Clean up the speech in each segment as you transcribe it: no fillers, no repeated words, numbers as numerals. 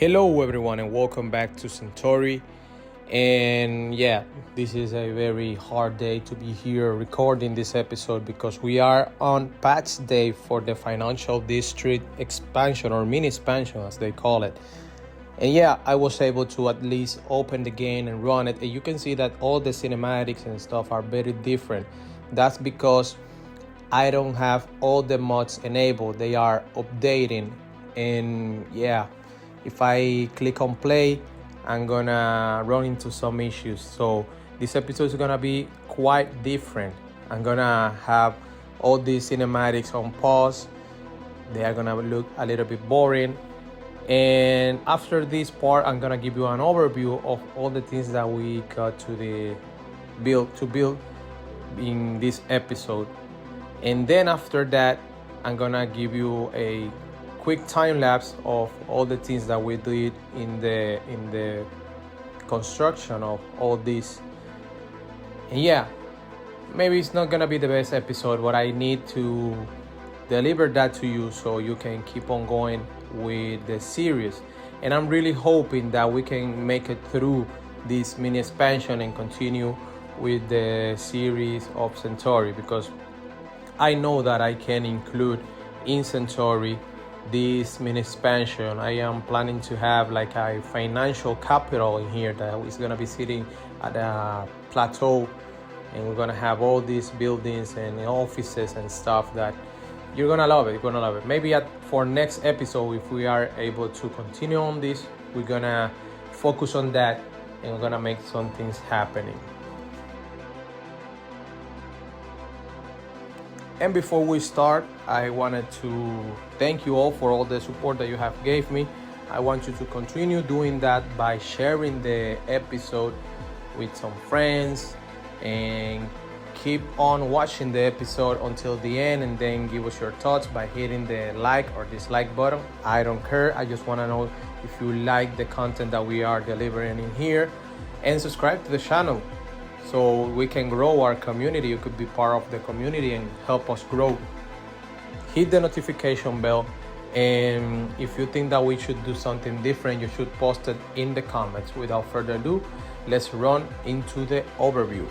Hello, everyone, and welcome back to Centauri. And yeah, this is a very hard day to be here recording this episode because we are on patch day for the financial district expansion, or mini expansion as they call it. And yeah, I was able to at least open the game and run it. And you can see that all the cinematics and stuff are very different. That's because I don't have all the mods enabled. They are updating. And yeah, if I click on play, I'm gonna run into some issues. So this episode is gonna be quite different. I'm gonna have all these cinematics on pause. They are gonna look a little bit boring. And after this part, I'm gonna give you an overview of all the things that we got to build in this episode. And then after that, I'm gonna give you a quick time lapse of all the things that we did in the construction of all this. And yeah, maybe it's not gonna be the best episode, but I need to deliver that to you so you can keep on going with the series. And I'm really hoping that we can make it through this mini expansion and continue with the series of Centauri, because I know that I can include in Centauri this mini expansion. I am planning to have like a financial capital in here that is going to be sitting at a plateau, and we're going to have all these buildings and offices and stuff that you're going to love it. You're going to love it. Maybe for next episode, if we are able to continue on this, we're going to focus on that and we're going to make some things happening. And before we start, I wanted to thank you all for all the support that you have gave me. I want you to continue doing that by sharing the episode with some friends, and keep on watching the episode until the end, and then give us your thoughts by hitting the like or dislike button. I don't care. I just want to know if you like the content that we are delivering in here, and subscribe to the channel so we can grow our community. You could be part of the community and help us grow. Hit the notification bell, and if you think that we should do something different, you should post it in the comments. Without further ado, let's run into the overview.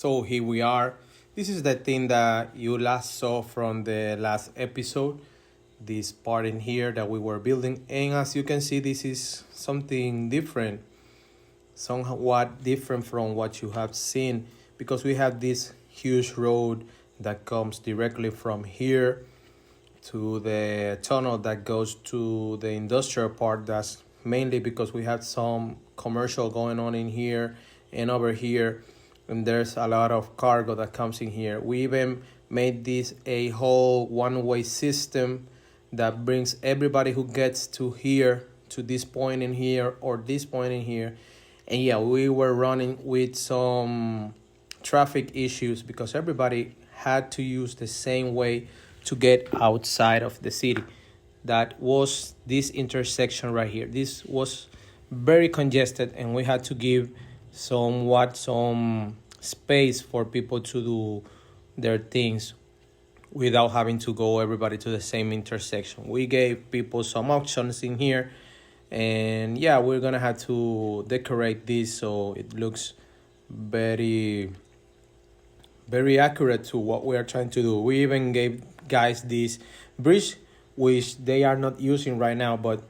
So here we are. This is the thing that you last saw from the last episode. This part in here that we were building. And as you can see, this is something different. Somewhat different from what you have seen. Because we have this huge road that comes directly from here to the tunnel that goes to the industrial part. That's mainly because we have some commercial going on in here and over here, and there's a lot of cargo that comes in here. We even made this a whole one-way system that brings everybody who gets to here to this point in here or this point in here. And yeah, we were running with some traffic issues because everybody had to use the same way to get outside of the city. That was this intersection right here. This was very congested, and we had to give some space for people to do their things without having to go everybody to the same intersection. We gave people some options in here, and yeah, we're gonna have to decorate this so it looks very accurate to what we are trying to do. We even gave guys this bridge which they are not using right now, but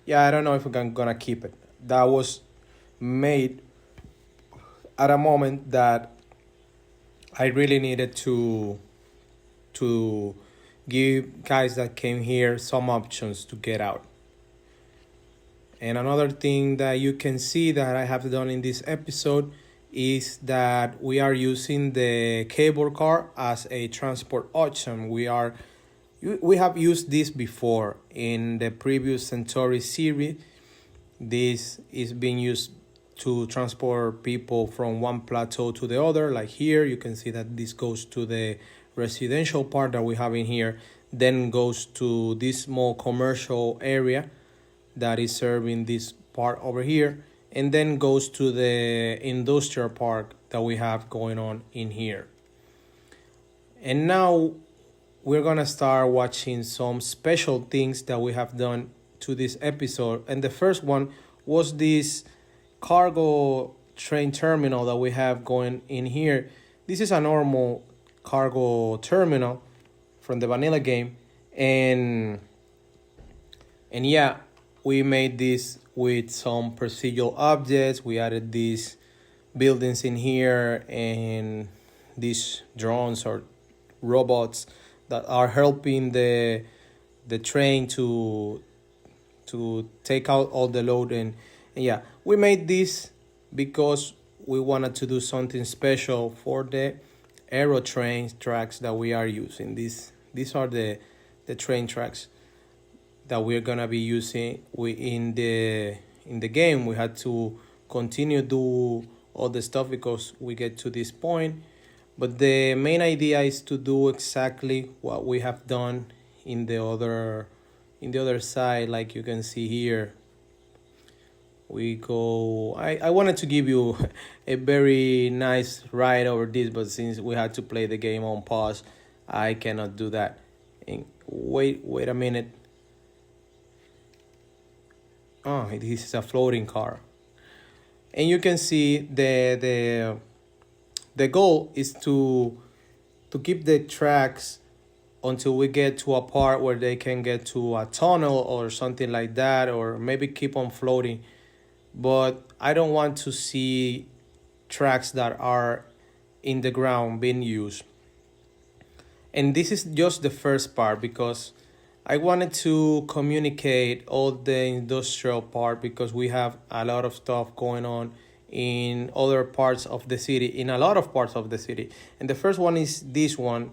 yeah, I don't know if we're gonna keep it. That was made at a moment that I really needed to give guys that came here some options to get out. And another thing that you can see that I have done in this episode is that we are using the cable car as a transport option. We have used this before in the previous Centauri series. This is being used to transport people from one plateau to the other. Like here, you can see that this goes to the residential part that we have in here, then goes to this small commercial area that is serving this part over here, and then goes to the industrial park that we have going on in here. And now we're gonna start watching some special things that we have done to this episode. And the first one was this cargo train terminal that we have going in here. This is a normal cargo terminal from the vanilla game, and yeah, we made this with some procedural objects. We added these buildings in here and these drones or robots that are helping the train to take out all the load. And yeah, we made this because we wanted to do something special for the Aerotrain tracks that we are using. These are the train tracks that we're gonna be using in the game. We had to continue do all the stuff because we get to this point. But the main idea is to do exactly what we have done in the other side. Like you can see here, we go. I wanted to give you a very nice ride over this, but since we had to play the game on pause, I cannot do that. And wait a minute. Oh, this is a floating car. And you can see the goal is to keep the tracks until we get to a part where they can get to a tunnel or something like that, or maybe keep on floating. But I don't want to see tracks that are in the ground being used. And this is just the first part because I wanted to communicate all the industrial part because we have a lot of stuff going on in other parts of the city, in a lot of parts of the city. And the first one is this one,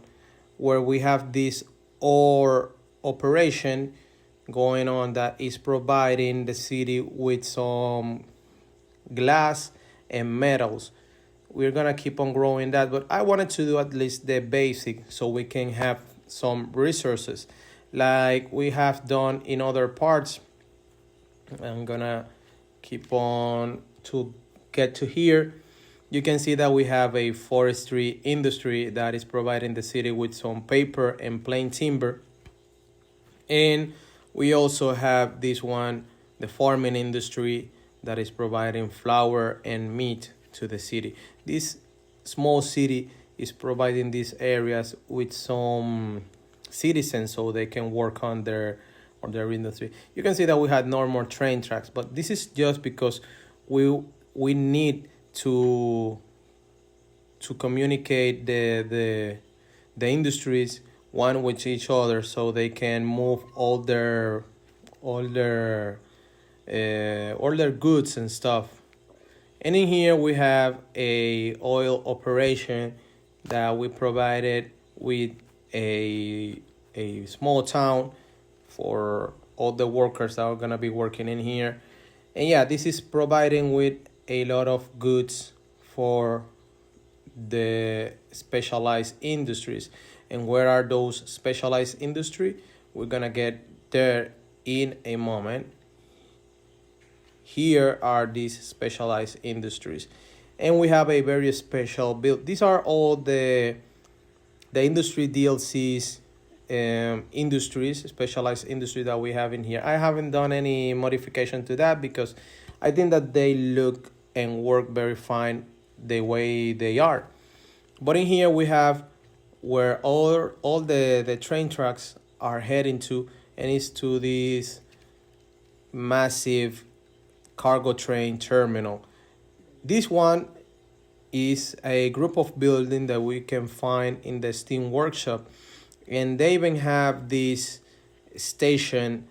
where we have this ore operation going on that is providing the city with some glass and metals. We're gonna keep on growing that, but I wanted to do at least the basic so we can have some resources like we have done in other parts. I'm gonna keep on to get to here. You can see that we have a forestry industry that is providing the city with some paper and plain timber. And we also have this one, the farming industry that is providing flour and meat to the city. This small city is providing these areas with some citizens so they can work on their industry. You can see that we had normal train tracks, but this is just because we we need to communicate the industries one with each other so they can move all their all their goods and stuff. And in here we have a oil operation that we provided with a small town for all the workers that are gonna be working in here. And yeah, this is providing with a lot of goods for the specialized industries. And where are those specialized industry? We're gonna get there in a moment. Here are these specialized industries, and we have a very special build. These are all the industry DLCs, industries, specialized industry that we have in here. I haven't done any modification to that because I think that they look and work very fine the way they are. But in here we have where all the train tracks are heading to, and it's to this massive cargo train terminal. This one is a group of buildings that we can find in the Steam workshop, and they even have this station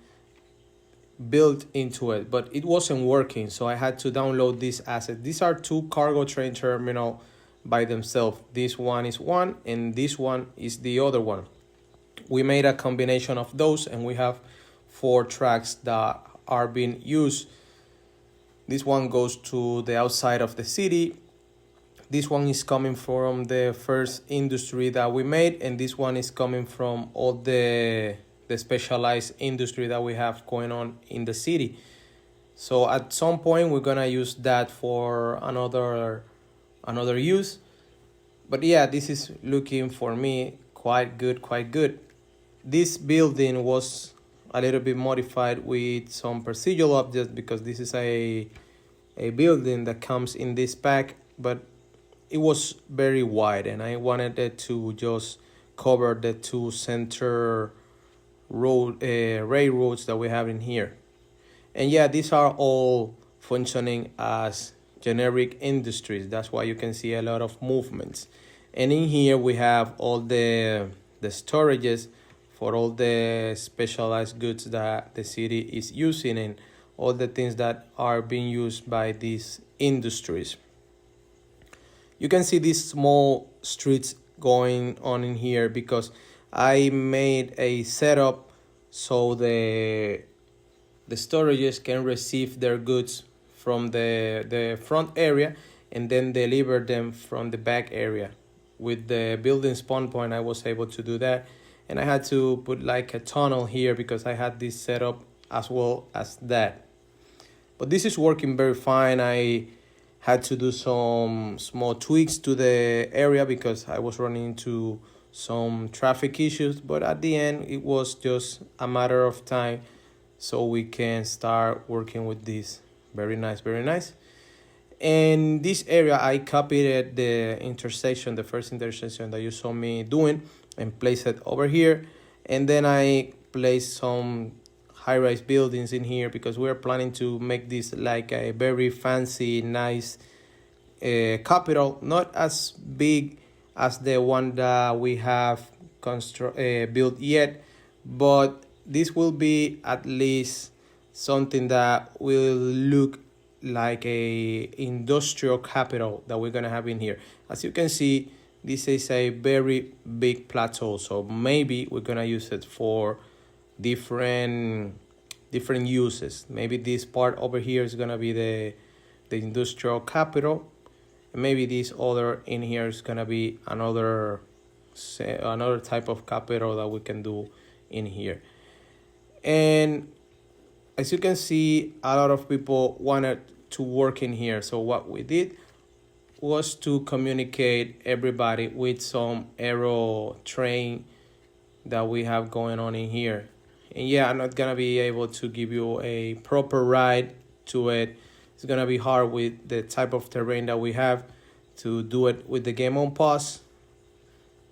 built into it, but it wasn't working, so I had to download this asset. These are two cargo train terminal by themselves. This one is one and this one is the other one. We made a combination of those, and we have 4 tracks that are being used. This one goes to the outside of the city. This one is coming from the first industry that we made, and this one is coming from all the specialized industry that we have going on in the city. So at some point we're gonna use that for another use. But yeah, this is looking for me quite good. This building was a little bit modified with some procedural objects because this is a building that comes in this pack, but it was very wide and I wanted it to just cover the 2 center railroads that we have in here. And yeah, these are all functioning as generic industries. That's why you can see a lot of movements. And in here we have all the storages for all the specialized goods that the city is using and all the things that are being used by these industries. You can see these small streets going on in here because I made a setup so the storages can receive their goods from the front area and then deliver them from the back area. With the building spawn point, I was able to do that. And I had to put like a tunnel here because I had this set up as well as that. But this is working very fine. I had to do some small tweaks to the area because I was running into some traffic issues. But at the end, it was just a matter of time so we can start working with this. Very nice, very nice. And this area, I copied the intersection, the first intersection that you saw me doing, and placed it over here. And then I placed some high-rise buildings in here because we're planning to make this like a very fancy, nice capital. Not as big as the one that we have built yet, but this will be at least something that will look like a industrial capital that we're gonna have in here. As you can see, this is a very big plateau, so maybe we're gonna use it for different uses. Maybe this part over here is gonna be the industrial capital, and maybe this other in here is gonna be another type of capital that we can do in here. And as you can see, a lot of people wanted to work in here. So what we did was to communicate everybody with some Aerotrain that we have going on in here. And yeah, I'm not gonna be able to give you a proper ride to it. It's gonna be hard with the type of terrain that we have to do it with the game on pause.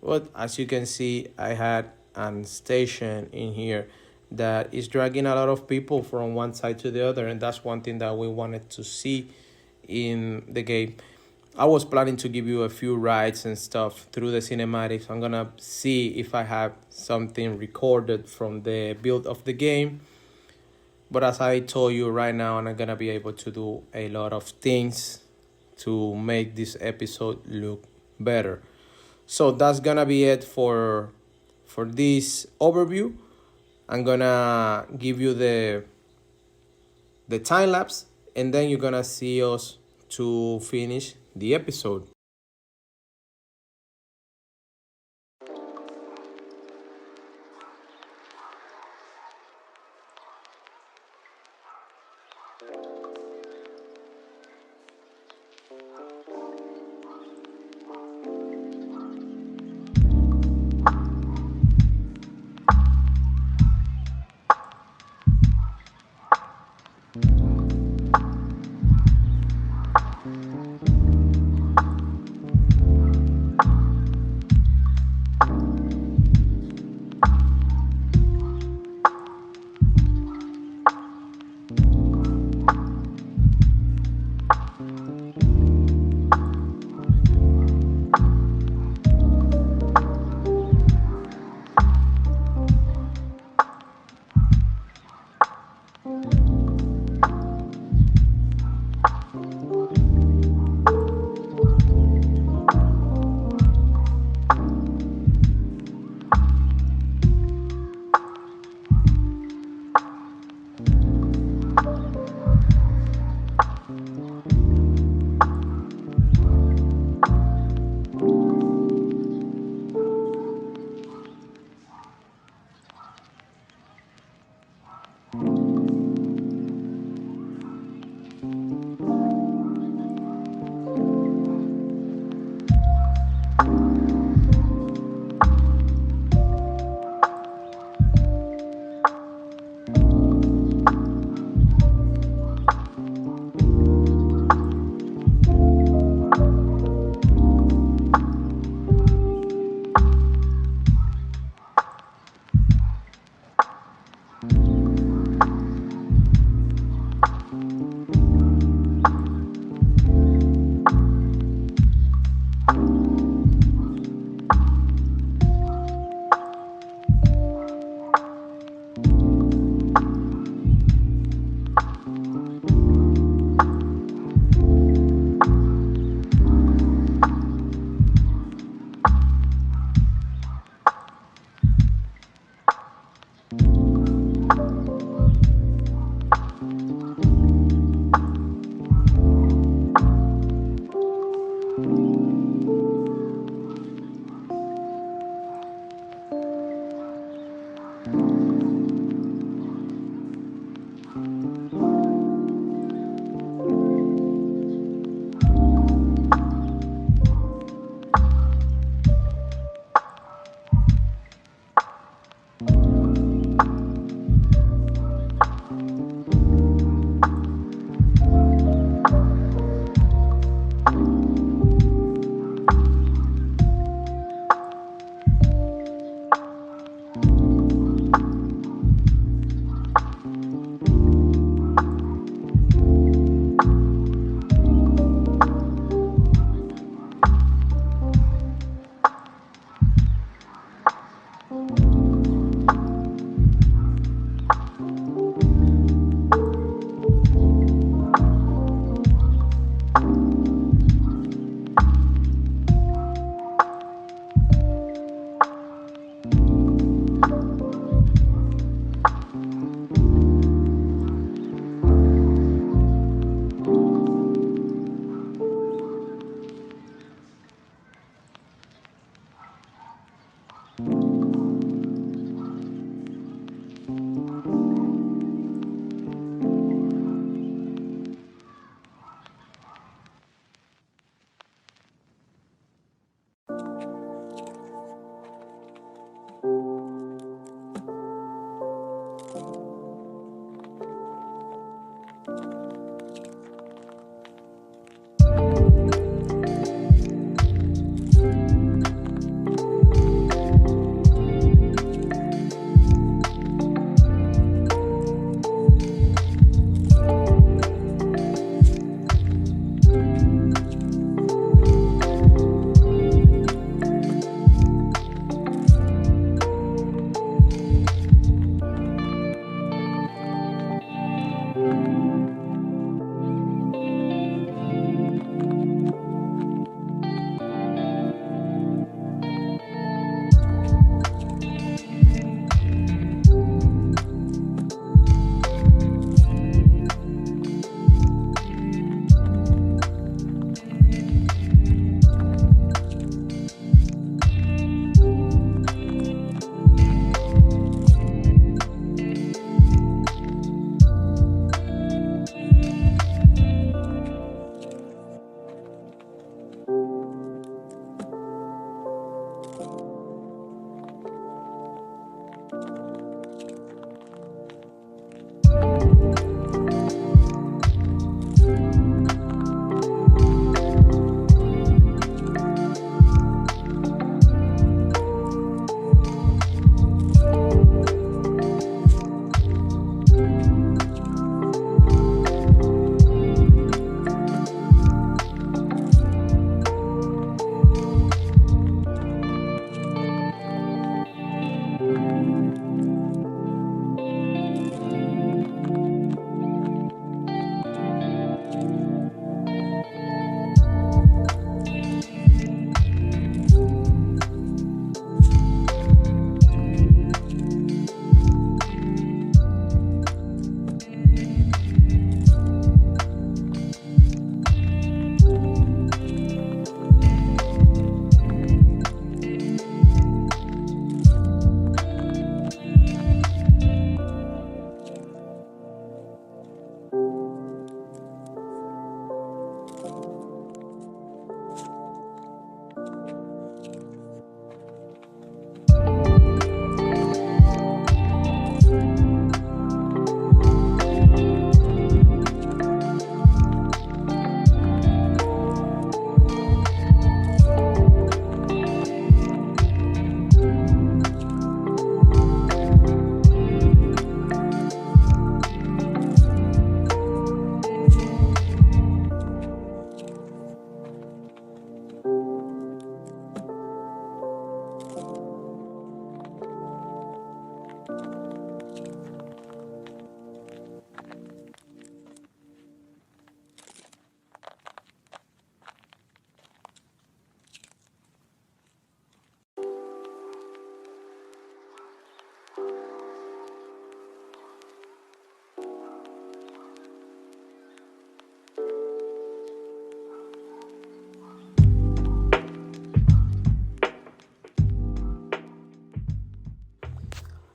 But as you can see, I had a station in here that is dragging a lot of people from one side to the other, and that's one thing that we wanted to see in the game. I was planning to give you a few rides and stuff through the cinematics. I'm gonna see if I have something recorded from the build of the game. But as I told you right now, I'm not gonna be able to do a lot of things to make this episode look better. So that's gonna be it for this overview. I'm gonna give you the time lapse, and then you're gonna see us to finish the episode.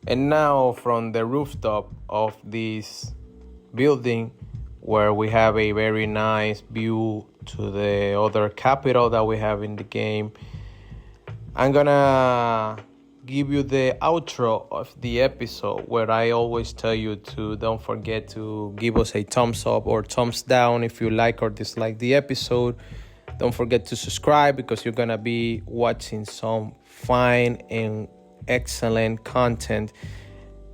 And now from the rooftop of this building, where we have a very nice view to the other capital that we have in the game, I'm gonna give you the outro of the episode, where I always tell you to don't forget to give us a thumbs up or thumbs down if you like or dislike the episode. Don't forget to subscribe, because you're gonna be watching some fine and excellent content.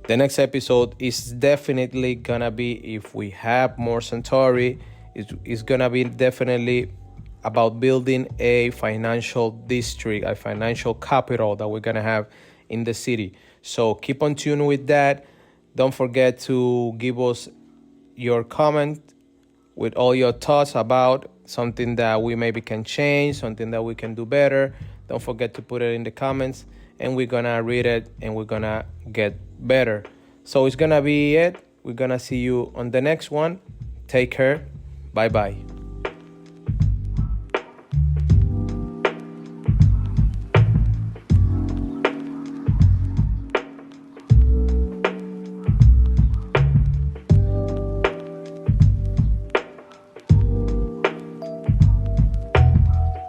The next episode is definitely gonna be, if we have more Centauri, it's gonna be definitely about building a financial district, a financial capital that we're gonna have in the city. So keep on tune with that. Don't forget to give us your comment with all your thoughts about something that we maybe can change, something that we can do better. Don't forget to put it in the comments, and we're gonna read it and we're gonna get better. So it's gonna be it. We're gonna see you on the next one. Take care. Bye bye.